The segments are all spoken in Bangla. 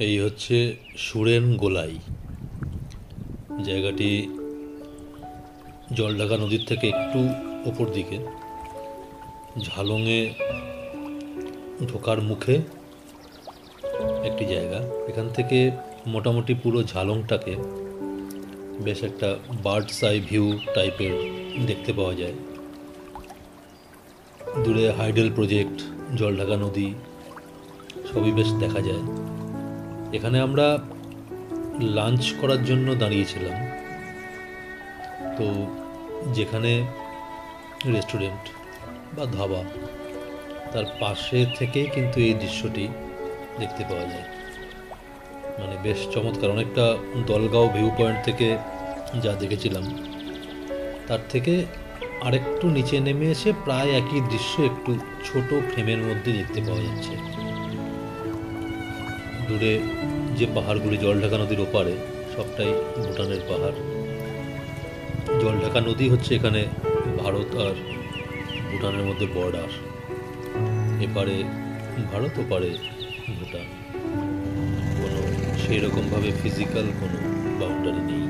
এই হচ্ছে সুরেন গোলাই। জায়গাটি জলঢাকা নদীর থেকে একটু ওপর দিকে, ঝালংয়ে ঢোকার মুখে একটি জায়গা। এখান থেকে মোটামুটি পুরো ঝালংটাকে বেশ একটা বার্ডস আই ভিউ টাইপের দেখতে পাওয়া যায়। দূরে হাইডেল প্রজেক্ট, জলঢাকা নদী সবই বেশ দেখা যায়। এখানে আমরা লাঞ্চ করার জন্য দাঁড়িয়েছিলাম। তো যেখানে রেস্টুরেন্ট বা ধাবা, তার পাশে থেকেই কিন্তু এই দৃশ্যটি দেখতে পাওয়া যায়। মানে বেশ চমৎকার। অনেকটা দলগাঁও ভিউ পয়েন্ট থেকে যা দেখেছিলাম তার থেকে আরেকটু নিচে নেমে এসে প্রায় একই দৃশ্য একটু ছোট ফ্রেমের মধ্যে দেখতে পাওয়া যাচ্ছে। দূরে যে পাহাড়গুলি জলঢাকা নদীর ওপারে, সবটাই ভুটানের পাহাড়। জলঢাকা নদী হচ্ছে এখানে ভারত আর ভুটানের মধ্যে বর্ডার। এপারে ভারত, ওপারে ভুটান। কোনো সেই রকমভাবে ফিজিক্যাল কোনো বাউন্ডারি নেই।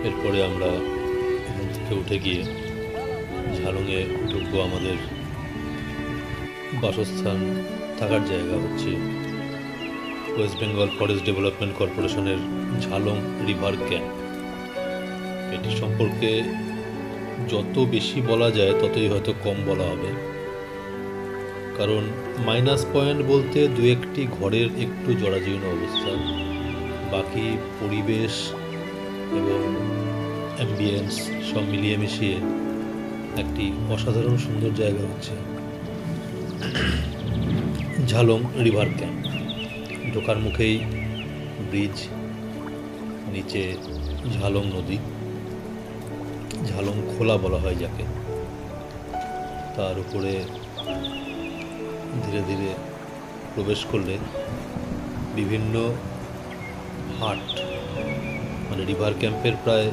এরপরে আমরা এখান থেকে উঠে গিয়ে ঝালংয়ে ঢুকবো। আমাদের বাসস্থান, থাকার জায়গা হচ্ছে ওয়েস্ট বেঙ্গল ফরেস্ট ডেভেলপমেন্ট কর্পোরেশনের ঝালং রিভার ক্যাম্প। এটি সম্পর্কে যত বেশি বলা যায় ততই হয়তো কম বলা হবে, কারণ মাইনাস পয়েন্ট বলতে দু একটি ঘরের একটু জরাজীর্ণ অবস্থা, বাকি পরিবেশ এবং অ্যাম্বিয়েন্স সব মিলিয়ে মিশিয়ে একটি অসাধারণ সুন্দর জায়গা হচ্ছে ঝালং রিভার ক্যাম্প। ঢোকার মুখেই ব্রিজ, নিচে ঝালং নদী, ঝালং খোলা বলা হয় যাকে। তার উপরে ধীরে ধীরে প্রবেশ করলে বিভিন্ন হাট, মানে রিভার ক্যাম্পের প্রায়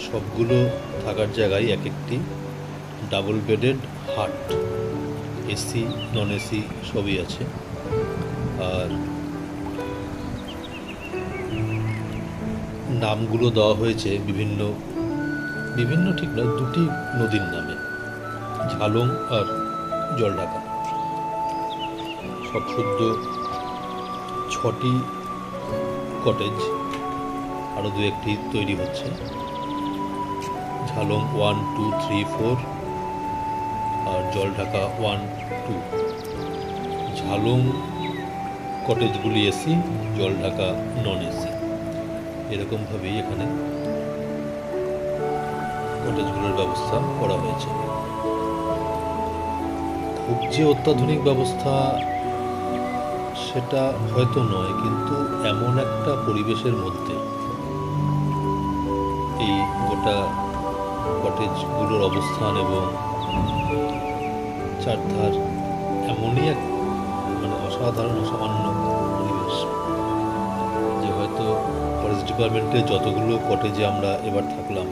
সবগুলো থাকার জায়গায় এক একটি ডাবল বেডেড হাট, এসি নন এসি সবই আছে। আর নামগুলো দেওয়া হয়েছে বিভিন্ন বিভিন্ন ঠিক না, দুটি নদীর নামে, ঝালং আর জলঢাকা। সব শুদ্ধ 6টি কটেজ, আরও দু একটি তৈরি হচ্ছে। ঝালং 1, 2, 3, 4 আর জলঢাকা 1, 2। ঝালং কটেজগুলি এসি, জলঢাকা নন এসি। এরকমভাবেই এখানে কটেজগুলোর ব্যবস্থা করা হয়েছে। খুব যে অত্যাধুনিক ব্যবস্থা সেটা হয়তো নয়, কিন্তু এমন একটা পরিবেশের মধ্যে এই গোটা কটেজগুলোর অবস্থান এবং চারধার এমনই এক মানে অসাধারণ অসামান্য পরিবেশ যে হয়তো ফরেস্ট ডিপার্টমেন্টের যতগুলো কটেজে আমরা এবার থাকলাম,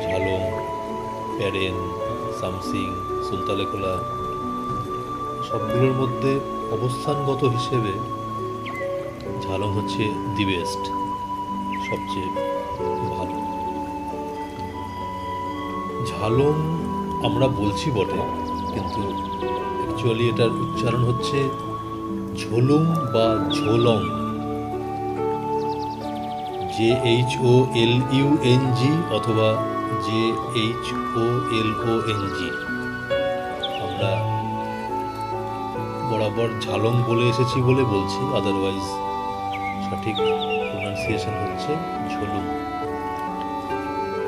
ঝালং, প্যারেন, সামসিং, সুনতালেখোলা, সবগুলোর মধ্যে অবস্থানগত হিসেবে ঝালং হচ্ছে দি বেস্ট, সবচেয়ে ভালো। ঝালং আমরা বলছি বটে, কিন্তু অ্যাকচুয়ালি এটার উচ্চারণ হচ্ছে ঝোলুং বা ঝোলং, JHOLUNG অথবা JHOLONG। আমরা বরাবর ঝালং বলে এসেছি বলে বলছি, আদারওয়াইজ সঠিক প্রোনাউন্সিয়েশন হচ্ছে ঝোলুং।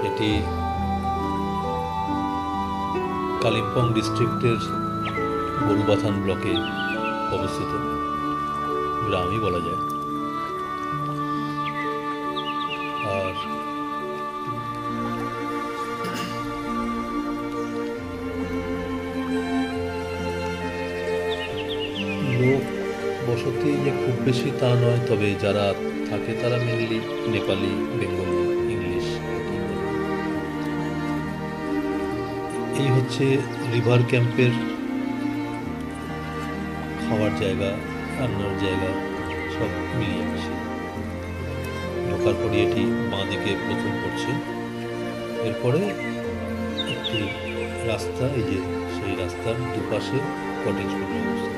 এটি কালিম্পং ডিস্ট্রিক্টের গরুবাথান ব্লকে অবস্থিত, গ্রামই বলা যায়। আর লোক বসতি যে খুব বেশি তা নয়, তবে যারা থাকে তারা মেনলি নেপালি, বেঙ্গলি, ইংলিশ। এই হচ্ছে রিভার ক্যাম্পের খাওয়ার জায়গা, রান্নার জায়গা, সব মিলিয়ে মিশে। ঢোকার পরে এটি বাঁ দিকে প্রথম পড়ছে, এরপরে একটি রাস্তা, এই যে সেই রাস্তার দুপাশে কটেজগুলো অবস্থিত।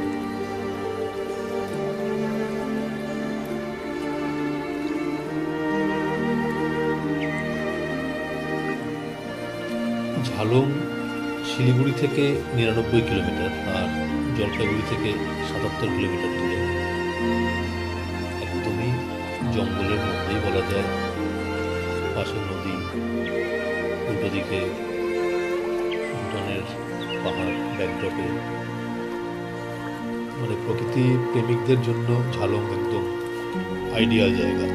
ঝালং শিলিগুড়ি থেকে ৯৯ কিলোমিটার আর জলপাইগুড়ি থেকে ৭৭ কিলোমিটার দূরে। একদমই জঙ্গলের মধ্যেই বলা যায়, পাশে নদী, উল্টো দিকে ভুটানের পাহাড় ব্যাকড্রপে। মানে প্রকৃতি প্রেমিকদের জন্য ঝালং একদম আইডিয়াল জায়গা।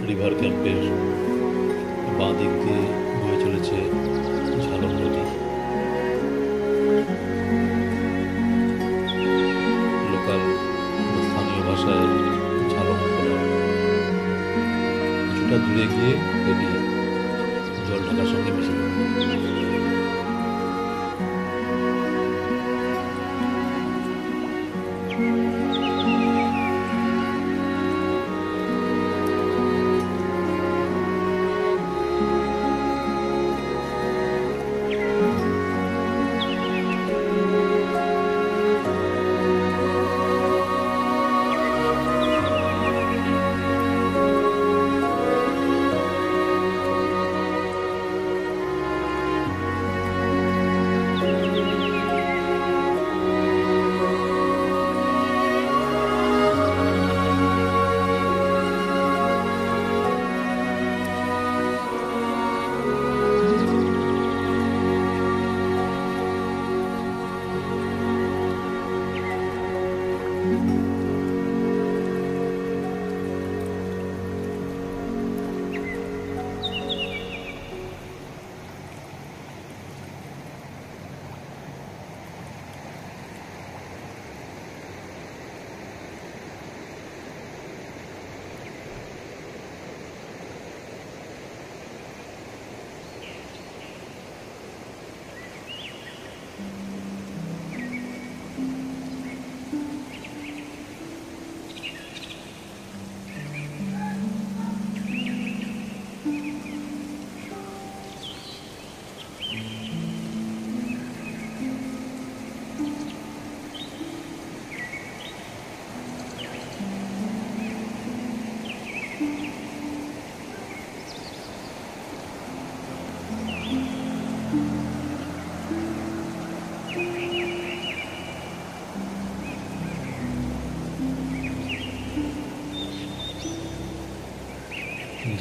রিভার ক্যাম্পের বাঁ দিক দিয়ে বয়ে চলেছে ঝালং নদী। লোকাল স্থানীয় ভাষায় ঝালং বলা। কিছুটা দূরে গিয়ে এটি জল ঢাকার সঙ্গে মিশে যায়।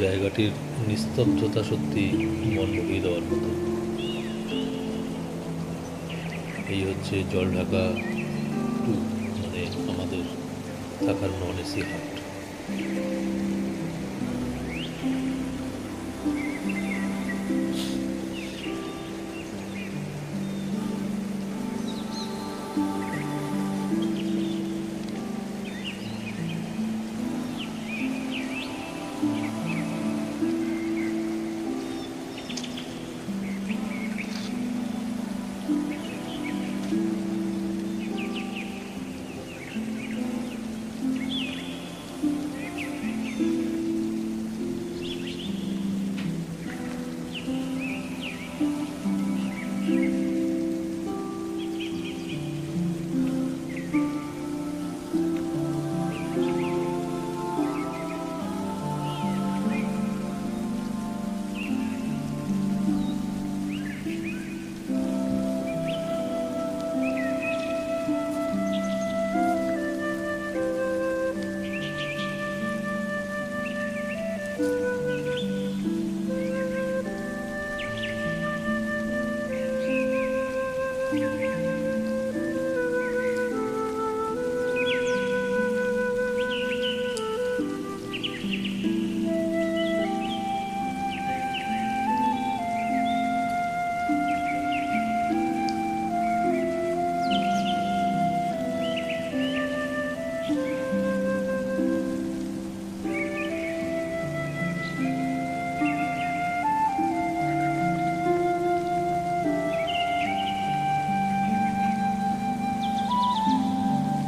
জায়গাটির নিস্তব্ধতা সত্যি মন ভরিয়ে দেওয়ার মতো। এই হচ্ছে জলঢাকা 2, মানে আমাদের থাকার নন এসি হাট।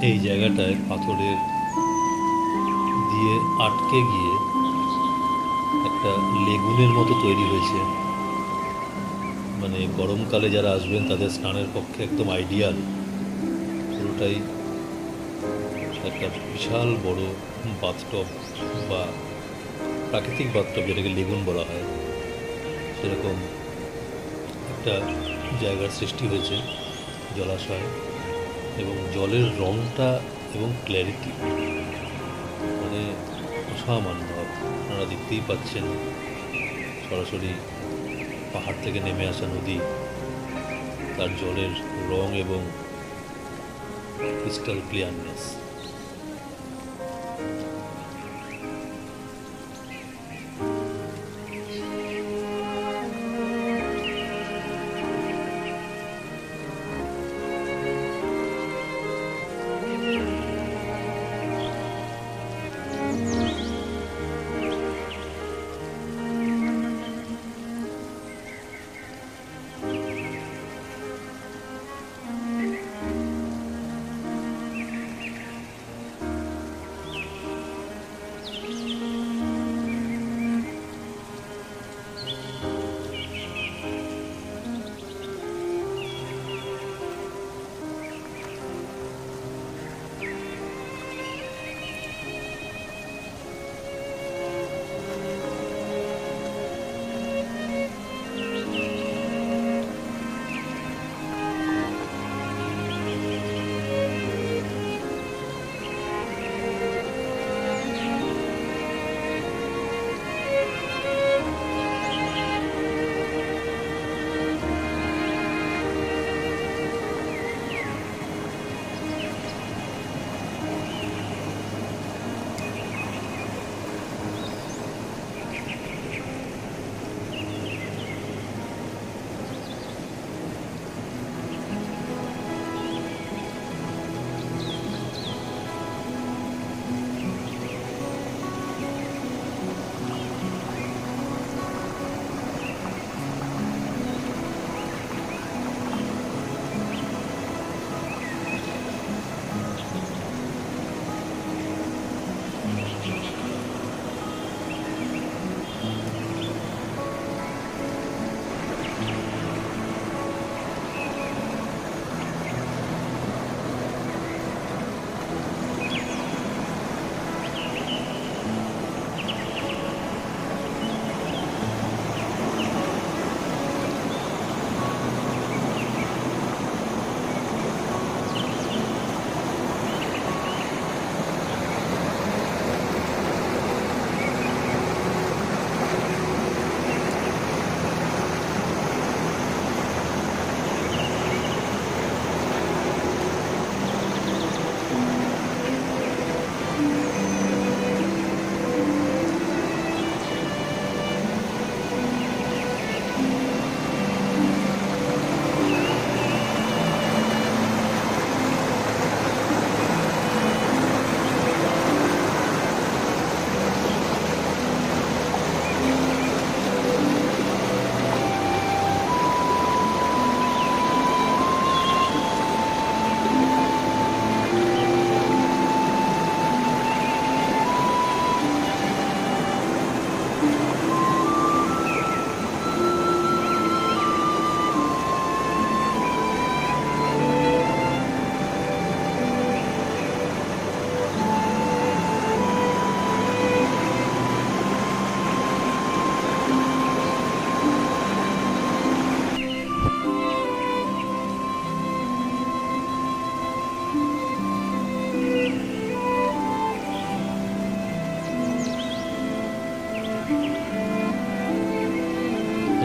এই জায়গাটায় পাথরের দিয়ে আটকে গিয়ে একটা লেগুনের মতো তৈরি হয়েছে। মানে গরমকালে যারা আসবেন তাদের স্নানের পক্ষে একদম আইডিয়াল। পুরোটাই একটা বিশাল বড় বাথটব বা প্রাকৃতিক বাথটব, যেটাকে লেগুন বলা হয়, সেরকম একটা জায়গার সৃষ্টি হয়েছে, জলাশয়। এবং জলের রঙটা এবং ক্ল্যারিটি মানে অসামান্য। আপনারা দেখতেই পাচ্ছেন সরাসরি পাহাড় থেকে নেমে আসা নদী, তার জলের রং এবং ক্রিস্টাল ক্লিয়ারনেস।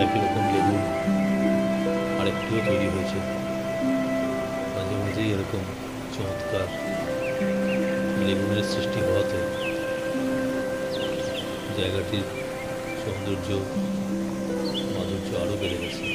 একই রকম লেবু আরেকটিও তৈরি হয়েছে। মাঝে মাঝেই এরকম চমৎকার লেগুনের সৃষ্টি হওয়াতে জায়গাটির সৌন্দর্য মাধুর্য আরও বেড়ে গেছে।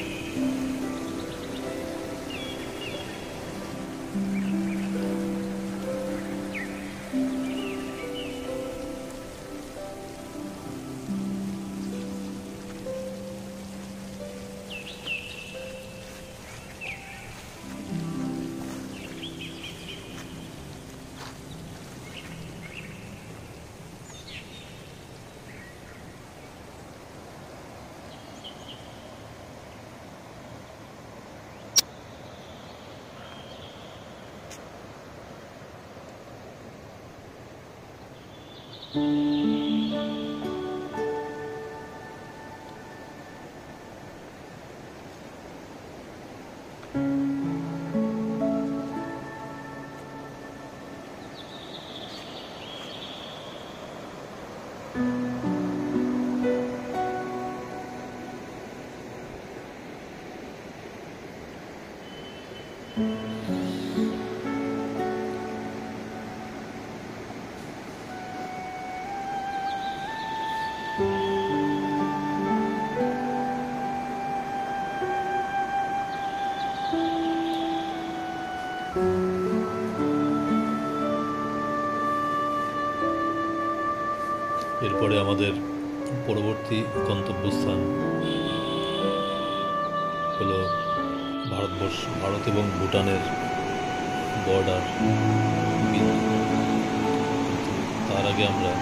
এরপরে আমাদের পরবর্তী গন্তব্যস্থান হলো ভারত এবং ভুটানের বর্ডার বিন্দু। তার আগে আমরা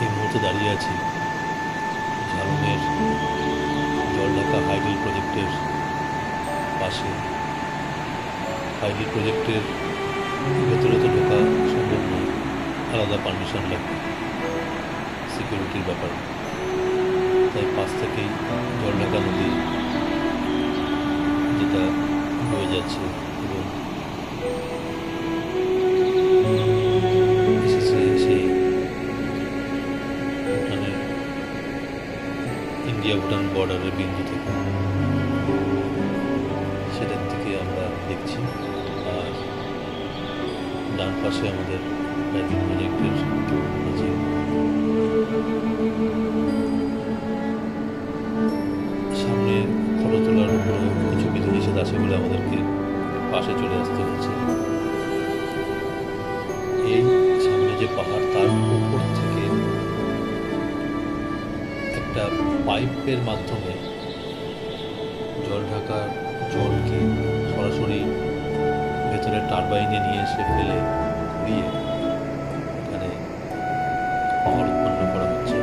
এই মুহূর্তে দাঁড়িয়ে আছি ঝালনের জলঢাকা হাইডেল প্রজেক্টের পাশে। হাইডেল প্রজেক্টের ভেতরে তো ঢোকা সম্ভব নয়, আলাদা পারমিশন লাগবে সিকিউরিটির ব্যাপার। তাই পাশ থেকেই জলঢাকা নদী যেটা হয়ে যাচ্ছে এবং এসেছে সেই ভুটানের ইন্ডিয়া ভুটান বর্ডারের বিন্দু থেকে, সেটার দিকে আমরা দেখছি। আর ডান পাশে আমাদের হাইডেল প্রজেক্টের আছে। সামনে ফটো তোলার উপরে কিছু বিধিনিষেধ আছে বলে আমাদেরকে পাশে চলে আসতে হচ্ছে। এই সামনে যে পাহাড়, তার উপর থেকে একটা পাইপের মাধ্যমে জলঢাকার জলকে সরাসরি ভেতরে টারবাইনে নিয়ে এসে ফেলে ঘুরিয়ে এখানে পাওয়ার উৎপন্ন করা হচ্ছে,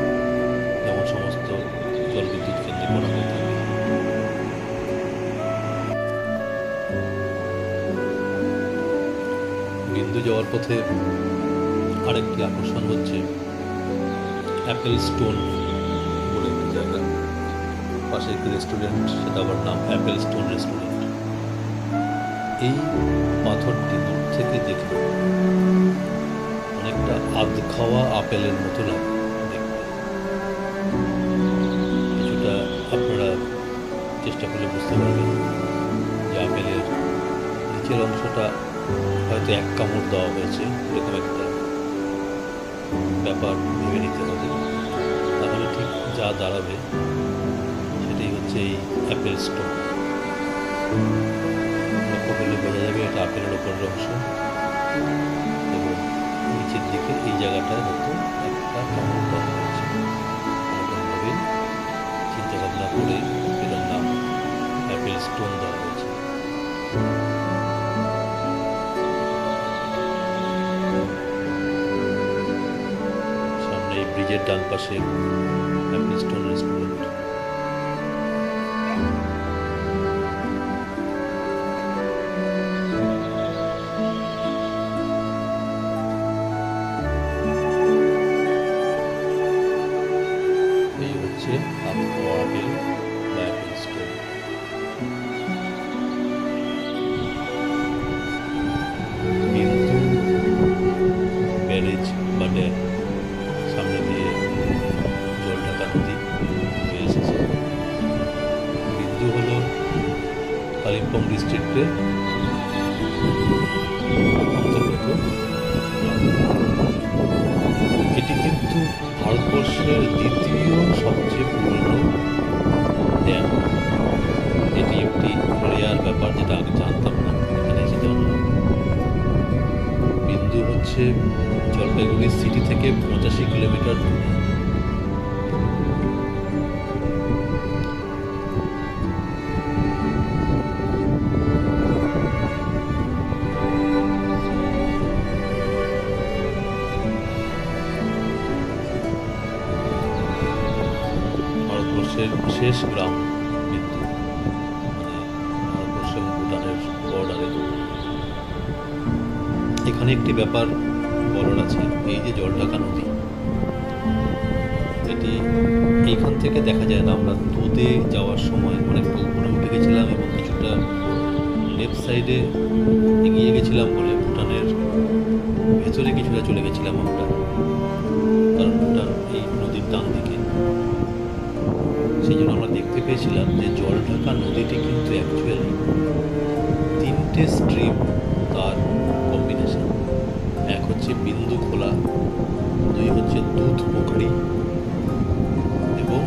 যেমন সমস্ত জলবিদ্যুৎ কেন্দ্রে করা হয়ে থাকে। বিন্দু যাওয়ার পথে আরেকটি আকর্ষণ হচ্ছে অ্যাপেল স্টোন বলে একটি জায়গা, পাশে একটি রেস্টুরেন্ট, সেটা আবার নাম অ্যাপেল স্টোন রেস্টুরেন্ট। এই পাথরটি দূর থেকে দেখে অনেকটা আধ খাওয়া আপেলের মতো লাগে দেখতে। কিছুটা আপনারা চেষ্টা করলে বুঝতে পারবেন যে আপেলের নিচের অংশটা হয়তো এক কামড় দেওয়া হয়েছে, এরকম একটা ব্যাপার ভেবে নিতে হবে। তাহলে ঠিক যা দাঁড়াবে সেটাই হচ্ছে এই অ্যাপেল স্টোন। লক্ষ্য করলে বোঝা যাবে এটা আপেলের ওপরের অংশ এবং নিচের দিকে এই জায়গাটায় হয়তো একটা কামড় দেওয়া হয়েছে। এরকমভাবে চিন্তাভাবনা করে এটার নাম অ্যাপেল স্টোন দেওয়া হয়েছে। সামনে এই ব্রিজের ডান পাশে অ্যাপেল স্টোন রেস্টুরেন্ট। এই হচ্ছে আপেল বা অ্যাপেল স্টোন। বিন্দু ব্যারেজ বা ড্যাম, সামনে দিয়ে জলঢাকা নদী হয়ে এসেছে। বিন্দু হল কালিম্পং ডিস্ট্রিক্টের অন্তর্গত। এটি কিন্তু ভারতবর্ষের দ্বিতীয় সবচেয়ে পুরনো ড্যাম। এটি একটি রেয়ার ব্যাপার, যেটা আগে জানতাম না, এখানে এসে জানলাম। বিন্দু হচ্ছে জলপাইগুড়ি সিটি থেকে 85 কিলোমিটার দূরে। ভারতবর্ষের শেষ গ্রাম বিন্দু, ভারতবর্ষ এবং ভুটানের বর্ডারে। এখানে একটি ব্যাপার বলার আছে, এই যে জলঢাকা নদী, এটি এইখান থেকে দেখা যায় না। আমরা তোদে যাওয়ার সময় অনেকটা উপরে উঠে গেছিলাম এবং কিছুটা লেফট সাইডে এগিয়ে গেছিলাম বলে ভুটানের ভেতরে কিছুটা চলে গেছিলাম আমরা, কারণ ভুটান এই নদীর ডান দিকে। সেই জন্য আমরা দেখতে পেয়েছিলাম যে জলঢাকা নদীটি কিন্তু অ্যাকচুয়ালি তিনটে স্ট্রিম তার কম্বিনেশন। এক হচ্ছে বিন্দু খোলা, দুই হচ্ছে দুধ পুকুরি এবং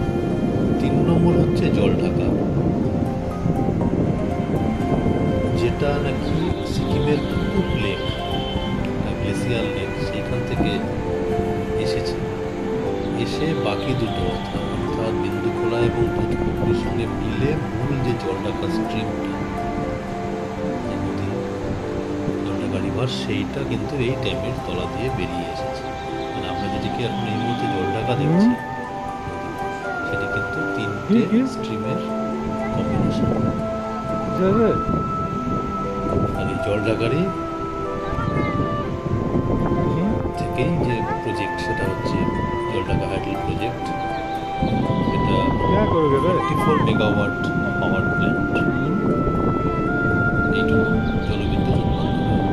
3 নম্বর হচ্ছে জলঢাকা, যেটা নাকি সিকিমের কুতুব লেক, গ্লেসিয়ার লেক, সেইখান থেকে এসেছে। এসে বাকি দুটো অর্থাৎ বিন্দুখোলা এবং দুধ পুকুরির সঙ্গে মিলে মূল যে জলঢাকা স্ট্রিমটা, নদী জলঢাকা রিভার, সেইটা কিন্তু এই ড্যামের তলা দিয়ে বেরিয়ে এসেছে। মানে আমরা যেটিকে এখন এই মুহূর্তে জলঢাকা দেখছি, সেটি কিন্তু তিনটে স্ট্রিমের কম্বিনেশন। আর এই জলঢাকারই থেকেই যে প্রজেক্ট, সেটা হচ্ছে জলঢাকা হাইডল প্রজেক্ট। এটা 44 মেগাওয়াট পাওয়ার প্ল্যান্ট। এইটুকু জলবিদ্যুৎ উৎপন্ন হয়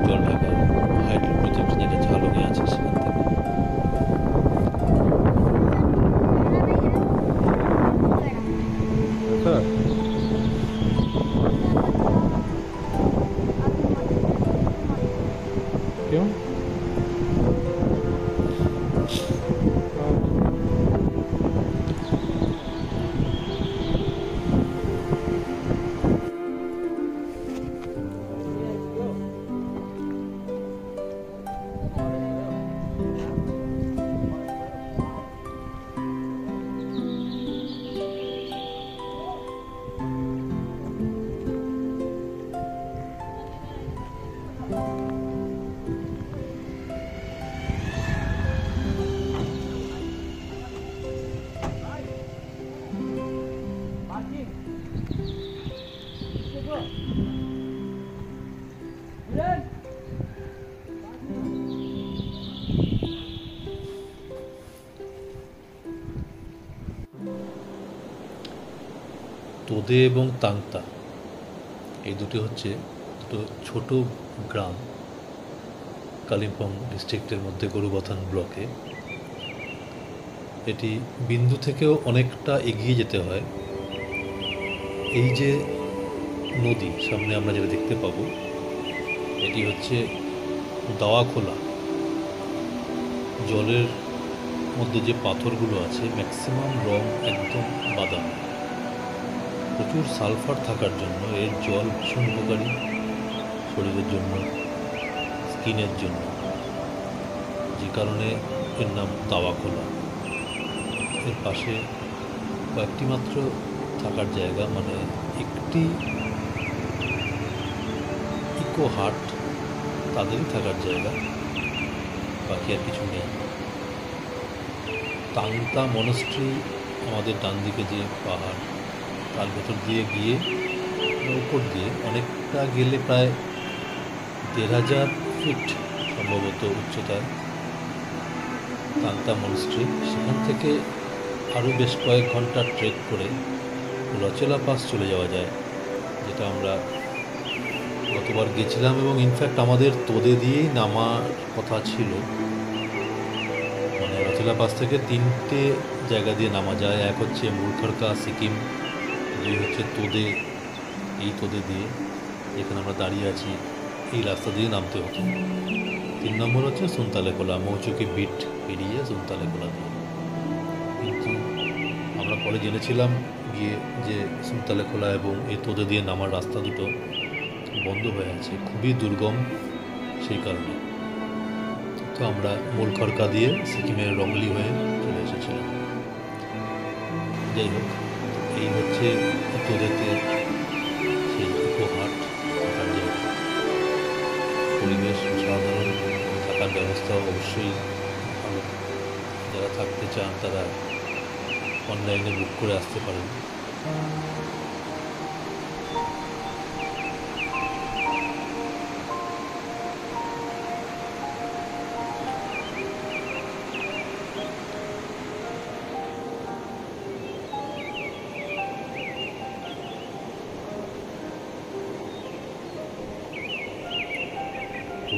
জলঢাকা হাইডল প্রজেক্ট, যেটা ঝালনে আছে সেখান থেকে। क्यों? তোদে এবং তাংতা, এই দুটি হচ্ছে দুটো ছোট গ্রাম কালিম্পং ডিস্ট্রিক্টের মধ্যে গরুবথান ব্লকে। এটি বিন্দু থেকেও অনেকটা এগিয়ে যেতে হয়। এই যে নদী সামনে আমরা যেটা দেখতে পাবো, এটি হচ্ছে দাওয়াখোলা। জলের মধ্যে যে পাথরগুলো আছে ম্যাক্সিমাম রং একদম বাদামি। প্রচুর সালফার থাকার জন্য এর জল ভীষণ উপকারী শরীরের জন্য, স্কিনের জন্য, যে কারণে এর নাম দাওয়াখোলা। এর পাশে কয়েকটি মাত্র থাকার জায়গা, মানে একটি ইকো হাট তাদেরই থাকার জায়গা, বাকি আর কিছু নেই। তাংতা মনস্ট্রি আমাদের ডান দিকে যে পাহাড়, তার ভেতর দিয়ে গিয়ে উপর দিয়ে অনেকটা গেলে প্রায় ১,৫০০ ফিট সম্ভবত উচ্চতায় তাংতা মনস্ট্রি। সেখান থেকে আরও বেশ কয়েক ঘন্টা ট্রেক করে রচেলা পাস চলে যাওয়া যায়, যেটা আমরা গতবার গেছিলাম এবং ইনফ্যাক্ট আমাদের তোদে দিয়েই নামার কথা ছিল। মানে রচেলা পাস থেকে 3টে জায়গা দিয়ে নামা যায়। এক হচ্ছে মুলখরকা সিকিম, দুই হচ্ছে তোদে, এই তোদে দিয়ে যেখানে আমরা দাঁড়িয়ে আছি এই রাস্তা দিয়ে নামতে হতো। 3 নম্বর হচ্ছে সুনতালেখোলা, মৌচুকি বিট পেরিয়ে সুনতালেখোলা দিয়ে। কিন্তু আমরা পরে জেনেছিলাম গিয়ে যে সুনতালেখোলা এবং এই তোদে দিয়ে নামার রাস্তা দুটো বন্ধ হয়ে আছে, খুবই দুর্গম সেই কারণে। তো আমরা মুলখরকা দিয়ে সিকিমের রংলি হয়ে চলে এসেছিলাম। যাই হোক, এই হচ্ছে তোদেতে সেই উপহাট থাকার জায়গা। পরিবেশ অসাধারণ, থাকার ব্যবস্থাও অবশ্যই ভালো। যারা থাকতে চান তারা অনলাইনে বুক করে আসতে পারেন।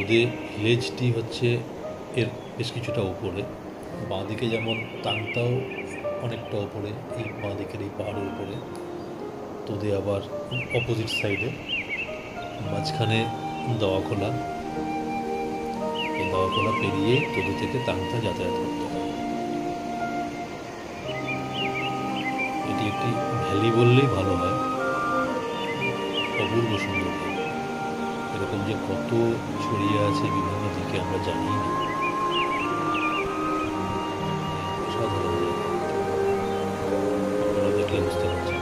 তোদে ভিলেজটি হচ্ছে এর বেশ কিছুটা উপরে। বাঁদিকে যেমন তাংতাও অনেকটা উপরে, এই বাঁদিকের এই পাহাড়ের উপরে। তোদে আবার অপোজিট সাইডে, মাঝখানে দাওয়াখোলা। এই দাওয়াখোলা পেরিয়ে তোদে থেকে তাংতা যাতায়াত করতে হয়। এটি একটি ভ্যালি বললেই ভালো হয়, অপূর্ব সুন্দর জায়গা। এরকম যে কত ছড়িয়ে আছে বিভিন্ন দিকে আমরা জানি না, অসাধারণ জায়গা। আপনারা দেখলে বুঝতে পারছেন।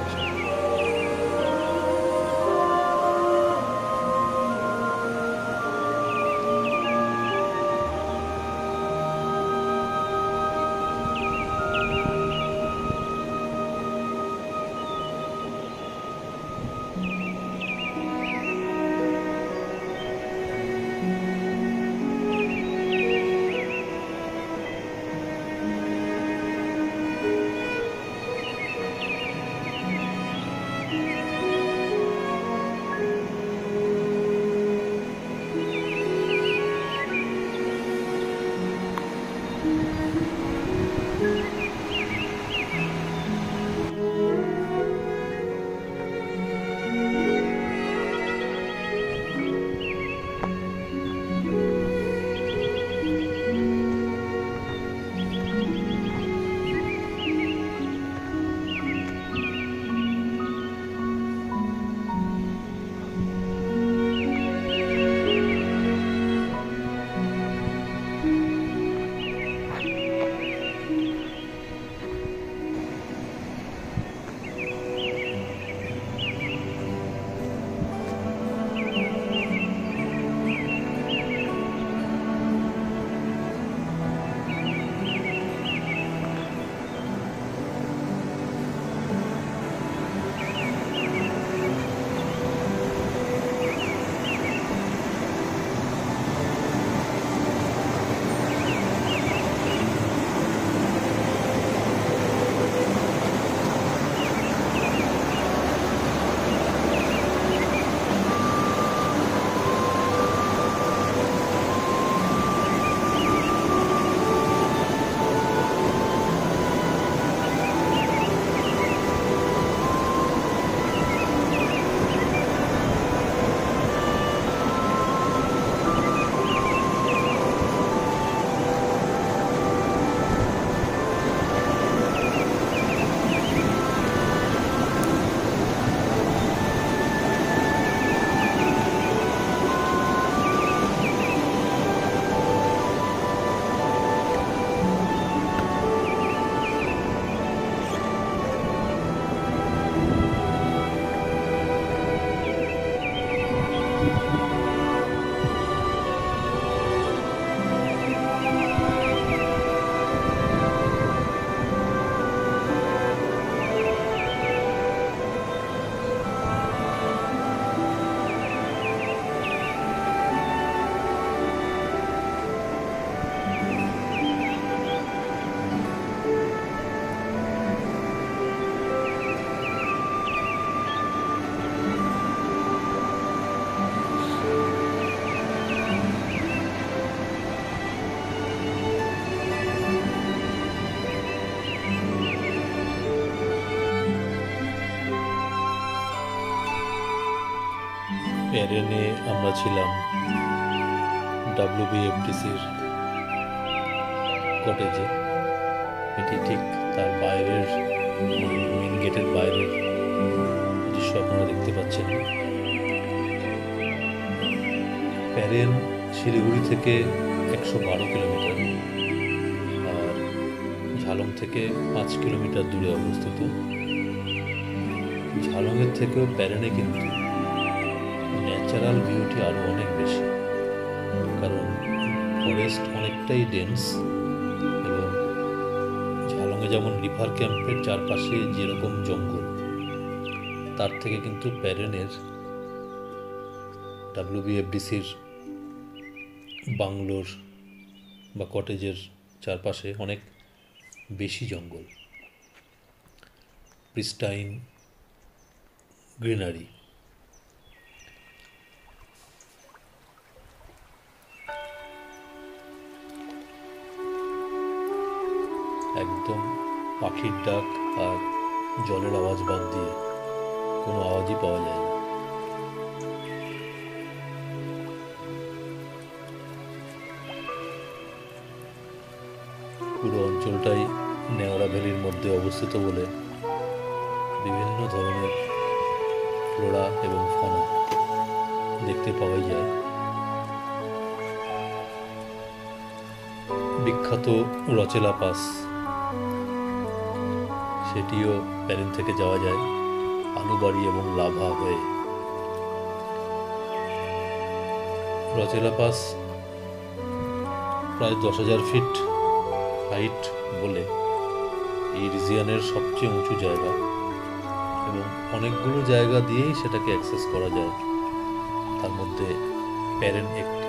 প্যারেনে আমরা ছিলাম WBFDCর কটেজে। এটি ঠিক তার বাইরের, মেন গেটের বাইরের দৃশ্য আপনারা দেখতে পাচ্ছেন। প্যারেন শিলিগুড়ি থেকে 112 কিলোমিটার আর ঝালং থেকে 5 কিলোমিটার দূরে অবস্থিত। ঝালংয়ের থেকেও প্যারেনে কিন্তু ন্যাচারাল বিউটি আরও অনেক বেশি, কারণ ফরেস্ট অনেকটাই ডেন্স। এবং ঝালংয়ে যেমন রিভার ক্যাম্পের চারপাশে যেরকম জঙ্গল, তার থেকে কিন্তু প্যারেনের WBFDCর বাংলোর বা কটেজের চারপাশে অনেক বেশি জঙ্গল, প্রিস্টাইন গ্রিনারি। পাখির ডাক আর জলের আওয়াজ বাদ দিয়ে কোনো আওয়াজই পাওয়া যায় না। পুরো অঞ্চলটাই নেওড়া ভ্যালির মধ্যে অবস্থিত বলে বিভিন্ন ধরনের ফ্লোরা এবং ফনা দেখতে পাওয়াই যায়। বিখ্যাত রচেলা পাস, সেটিও প্যারিন থেকে যাওয়া যায় আলুবাড়ি এবং লাভা হয়ে। রচেলা পাস প্রায় 10,000 ফিট হাইট বলে এই রিজিয়নের সবচেয়ে উঁচু জায়গা, এবং অনেকগুলো জায়গা দিয়েই সেটাকে অ্যাক্সেস করা যায়, তার মধ্যে প্যারেন একটি।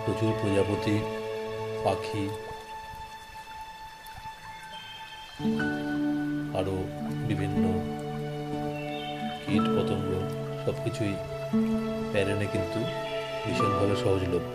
প্রচুর প্রজাপতি, পাখি, আরও বিভিন্ন কীট পতঙ্গ সব কিছুই প্যারেনে কিন্তু ভীষণভাবে সহজলভ্য।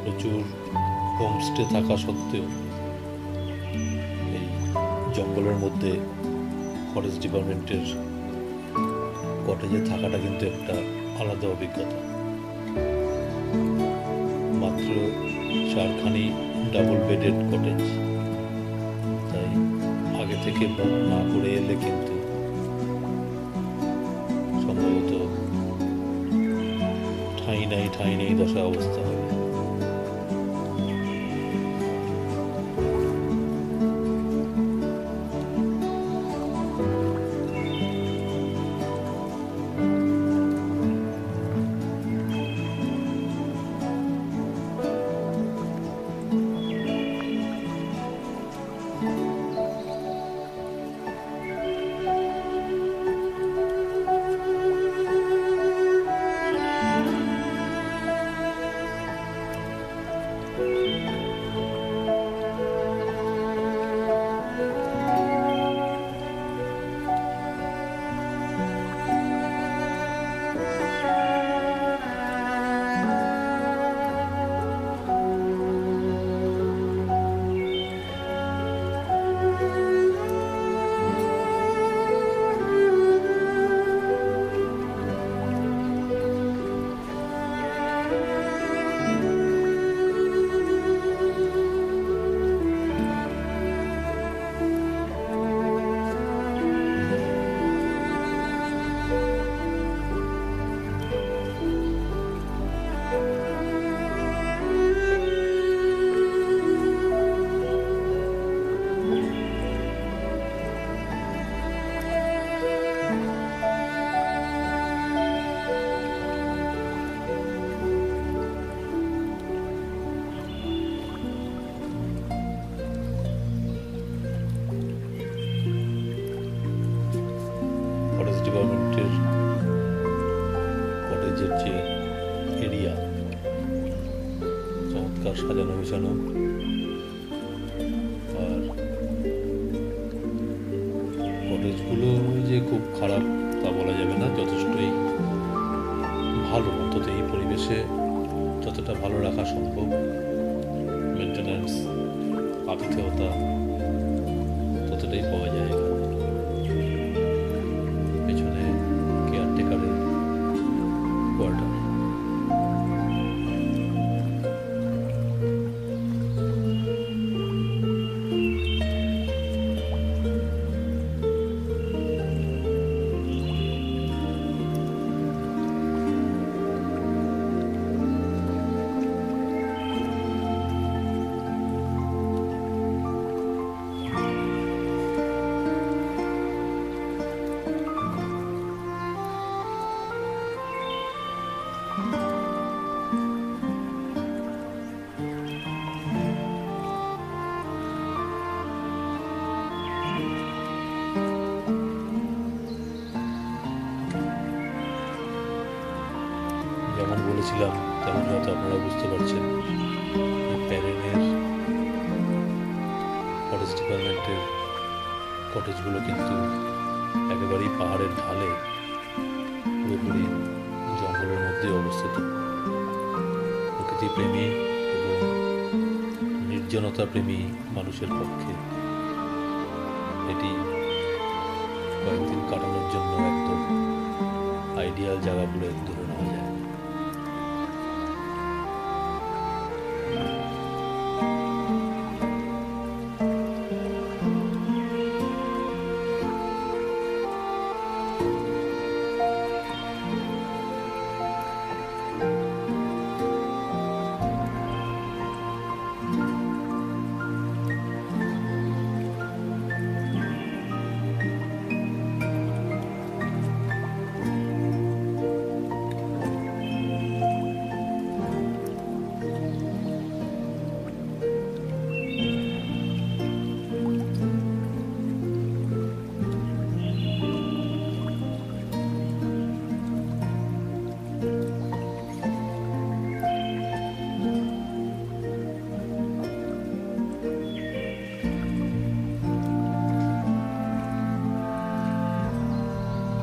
প্রচুর হোমস্টে থাকা সত্ত্বেও এই জঙ্গলের মধ্যে ফরেস্ট ডিপার্টমেন্টের কটেজে থাকাটা কিন্তু একটা আলাদা অভিজ্ঞতা। মাত্র 4খানি ডাবল বেডেড কটেজ, তাই আগে থেকে বুক না করে এলে কিন্তু সম্ভবত ঠাঁই নেই দশা অবস্থা হবে। ডিপার্টমেন্টের কটেজের যে এরিয়া, চমৎকার সাজানো গোছানো, আর কটেজগুলো যে খুব খারাপ তা বলা যাবে না, যথেষ্টই ভালো। অন্তত এই পরিবেশে যতটা ভালো রাখা সম্ভব, মেনটেন্যান্স, আতিথেয়তা ততটাই পাওয়া যায় এখানে। পেছনে কেয়ারটেকারের কোয়ার্টার। যেমন বলেছিলাম তেমন হয়তো আপনারা বুঝতে পারছেন প্যারেনের ফরেস্ট ডিপার্টমেন্টের কটেজগুলো কিন্তু একেবারেই পাহাড়ের ঢালে পুরোপুরি জঙ্গলের মধ্যে অবস্থিত। প্রকৃতি প্রেমী এবং নির্জনতা প্রেমী মানুষের পক্ষে এটি কয়েকদিন কাটানোর জন্য একদম আইডিয়াল জায়গা বলে ধরে নেওয়া যায়।